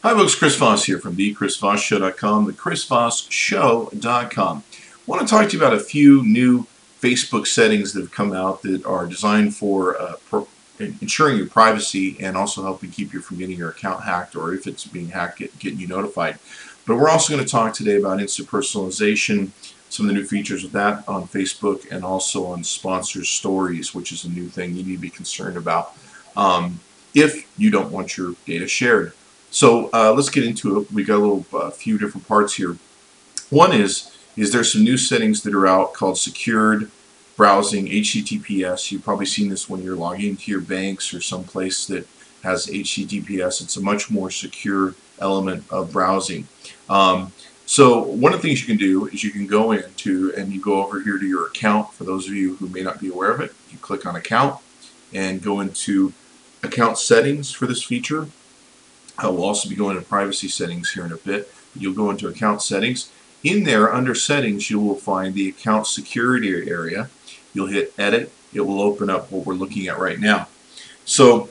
Hi folks, Chris Voss here from the chrisvossshow.com, the chrisvossshow.com. I want to talk to you about a few new Facebook settings that have come out that are designed for ensuring your privacy and also helping keep you from getting your account hacked, or if it's being hacked, getting you notified. But we're also going to talk today about instant personalization, some of the new features of that on Facebook, and also on sponsored stories, which is a new thing you need to be concerned about if you don't want your data shared. So let's get into it. We got a few different parts here. One is there's some new settings that are out called secured browsing, HTTPS. You've probably seen this when you're logging into your banks or some place that has HTTPS. It's a much more secure element of browsing. So one of the things you can do is you can go into and you go over here to your account. For those of you who may not be aware of it, you click on account and go into account settings for this feature. We'll also be going to privacy settings here in a bit. You'll go into account settings. In there, under settings, you will find the account security area. You'll hit edit. It will open up what we're looking at right now. So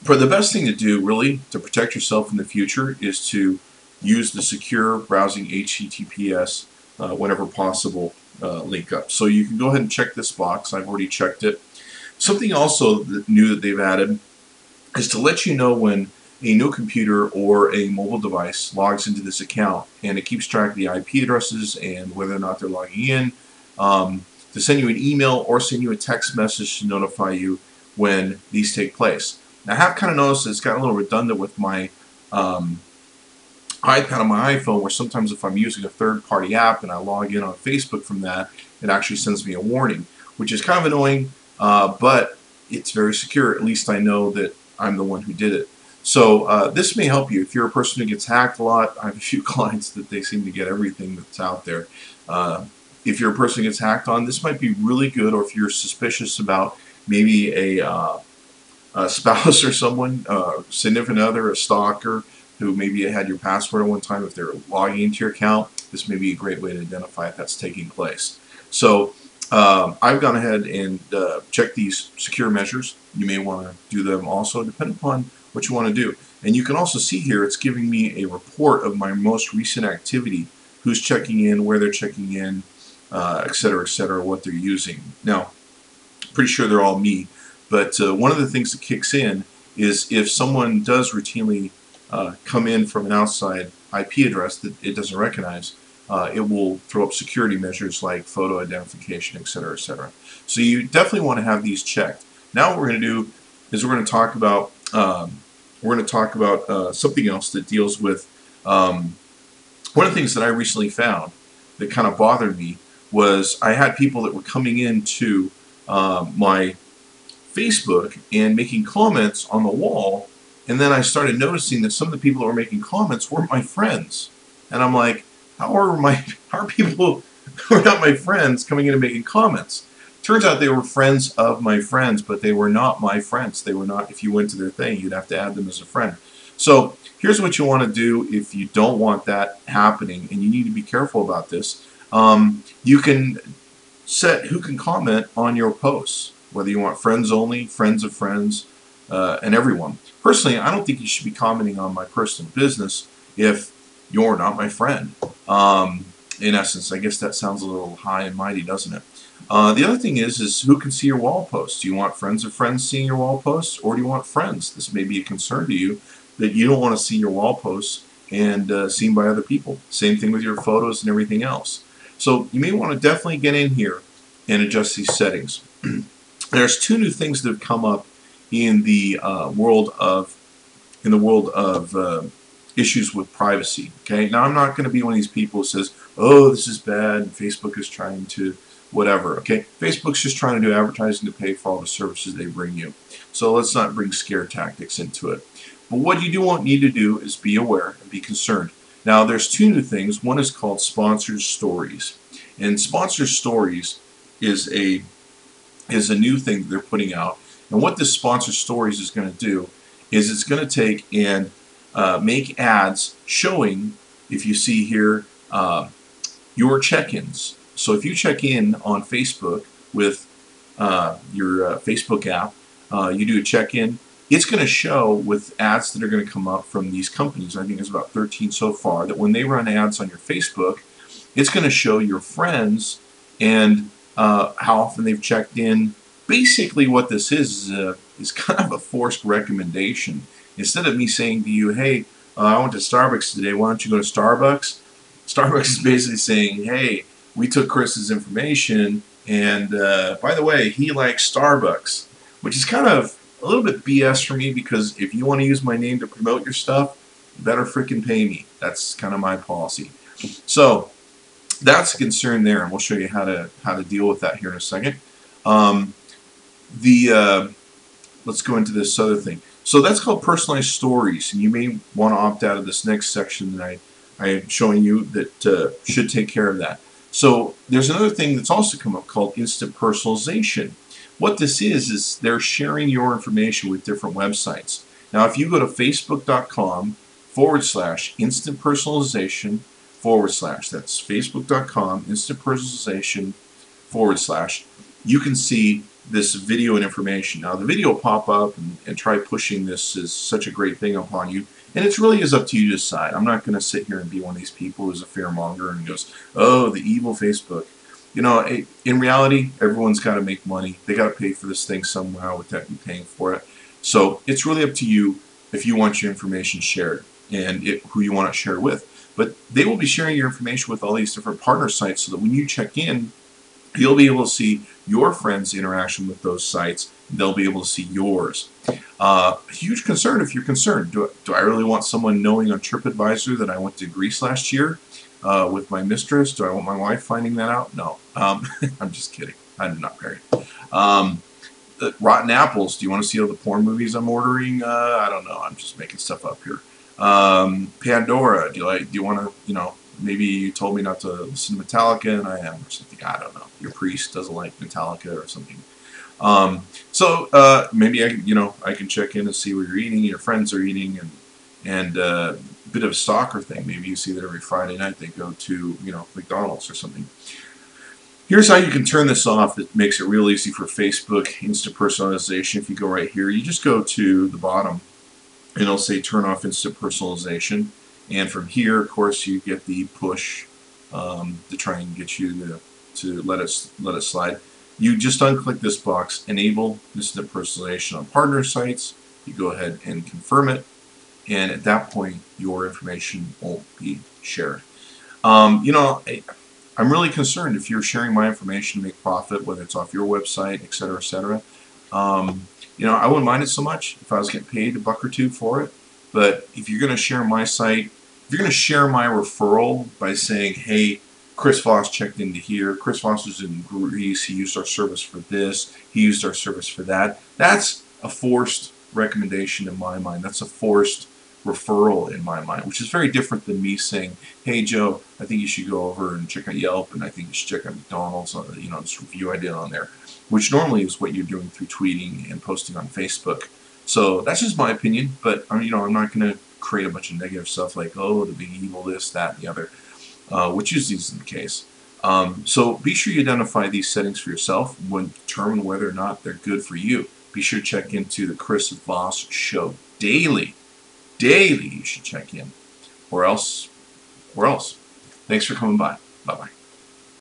for the best thing to do, really, to protect yourself in the future is to use the secure browsing HTTPS whenever possible link up. So you can go ahead and check this box. I've already checked it. Something also new that they've added is to let you know when a new computer or a mobile device logs into this account, and it keeps track of the IP addresses and whether or not they're logging in, to send you an email or send you a text message to notify you when these take place. Now, I have kind of noticed it's gotten a little redundant with my iPad on my iPhone, where sometimes if I'm using a third-party app and I log in on Facebook from that, it actually sends me a warning, which is kind of annoying, but it's very secure. At least I know that I'm the one who did it. So this may help you if you're a person who gets hacked a lot. I have a few clients that they seem to get everything that's out there. If you're a person who gets hacked on, this might be really good. Or if you're suspicious about maybe a spouse or someone, significant other, a stalker, who maybe had your password at one time, if they're logging into your account, this may be a great way to identify if that's taking place. So I've gone ahead and checked these secure measures. You may want to do them also, depending upon what you want to do. And you can also see here it's giving me a report of my most recent activity, who's checking in, where they're checking in, et cetera, what they're using. Now, pretty sure they're all me, but one of the things that kicks in is if someone does routinely come in from an outside IP address that it doesn't recognize, it will throw up security measures like photo identification, et cetera, et cetera. So you definitely want to have these checked. Now what we're going to do is we're going to talk about something else that deals with one of the things that I recently found that kind of bothered me was I had people that were coming into my Facebook and making comments on the wall, and then I started noticing that some of the people that were making comments were my friends, and I'm like, how are people who are not my friends coming in and making comments? Turns out they were friends of my friends, but they were not my friends. They were not, if you went to their thing, you'd have to add them as a friend. So here's what you want to do if you don't want that happening, and you need to be careful about this. You can set who can comment on your posts, whether you want friends only, friends of friends, and everyone. Personally, I don't think you should be commenting on my personal business if you're not my friend. In essence, I guess that sounds a little high and mighty, doesn't it? The other thing is who can see your wall posts? Do you want friends of friends seeing your wall posts, or do you want friends? This may be a concern to you that you don't want to see your wall posts and seen by other people. Same thing with your photos and everything else. So you may want to definitely get in here and adjust these settings. There's two new things that have come up in the world of issues with privacy. Okay, now I'm not going to be one of these people who says, "Oh, this is bad," and Facebook is trying to whatever. Okay, Facebook's just trying to do advertising to pay for all the services they bring you. So let's not bring scare tactics into it. But what you do need to do is be aware and be concerned. Now, there's two new things. One is called sponsored stories, and sponsored stories is a new thing that they're putting out. And what this sponsored stories is going to do is it's going to take and make ads showing, if you see here, your check-ins. So if you check in on Facebook with your Facebook app, you do a check-in, it's going to show with ads that are going to come up from these companies. I think there's about 13 so far, that when they run ads on your Facebook, it's going to show your friends and how often they've checked in. Basically what this is kind of a forced recommendation. Instead of me saying to you, hey, I went to Starbucks today, why don't you go to Starbucks? Starbucks is basically saying, hey, we took Chris's information, and by the way, he likes Starbucks, which is kind of a little bit BS for me, because if you want to use my name to promote your stuff, you better freaking pay me. That's kind of my policy. So that's a concern there, and we'll show you how to deal with that here in a second. Let's go into this other thing. So that's called personalized stories, and you may want to opt out of this next section that I am showing you that should take care of that. So there's another thing that's also come up called instant personalization. What this is they're sharing your information with different websites. Now, if you go to facebook.com/instant personalization / that's facebook.com instant personalization / you can see this video and information. Now, the video will pop up, and try pushing this is such a great thing upon you. And it really is up to you to decide. I'm not going to sit here and be one of these people who's a fearmonger and goes, oh, the evil Facebook. You know, in reality, everyone's got to make money. They got to pay for this thing somehow without you paying for it. So it's really up to you if you want your information shared and who you want to share with. But they will be sharing your information with all these different partner sites, so that when you check in, you'll be able to see your friends' interaction with those sites. They'll be able to see yours. A huge concern if you're concerned. Do I really want someone knowing on TripAdvisor that I went to Greece last year with my mistress? Do I want my wife finding that out? No. I'm just kidding. I'm not married. Rotten apples. Do you want to see all the porn movies I'm ordering? I don't know. I'm just making stuff up here. Pandora. Do you want to, maybe you told me not to listen to Metallica and I am, or something. I don't know. Your priest doesn't like Metallica or something. Maybe I can check in and see what you're eating, your friends are eating, and a bit of a stalker thing. Maybe you see that every Friday night they go to, McDonald's or something. Here's how you can turn this off. It makes it real easy for Facebook instant personalization. If you go right here, you just go to the bottom and it'll say turn off instant personalization. And from here, of course, you get the push to try and get you to let it slide. You just unclick this box, enable instant personalization on partner sites. You go ahead and confirm it, and at that point, your information won't be shared. I'm really concerned if you're sharing my information to make profit, whether it's off your website, etc., etc. I wouldn't mind it so much if I was getting paid $1 or $2 for it. But if you're going to share my site, if you're going to share my referral by saying, hey, Chris Voss checked into here, Chris Voss was in Greece, he used our service for this, he used our service for that, that's a forced recommendation in my mind. That's a forced referral in my mind, which is very different than me saying, hey, Joe, I think you should go over and check out Yelp, and I think you should check out McDonald's, this review I did on there, which normally is what you're doing through tweeting and posting on Facebook. So that's just my opinion, but I'm not going to create a bunch of negative stuff like, oh, the big evil, this, that, and the other, which usually isn't the case. So be sure you identify these settings for yourself and determine whether or not they're good for you. Be sure to check into the Chris Voss Show daily. Daily you should check in. Or else. Thanks for coming by. Bye-bye.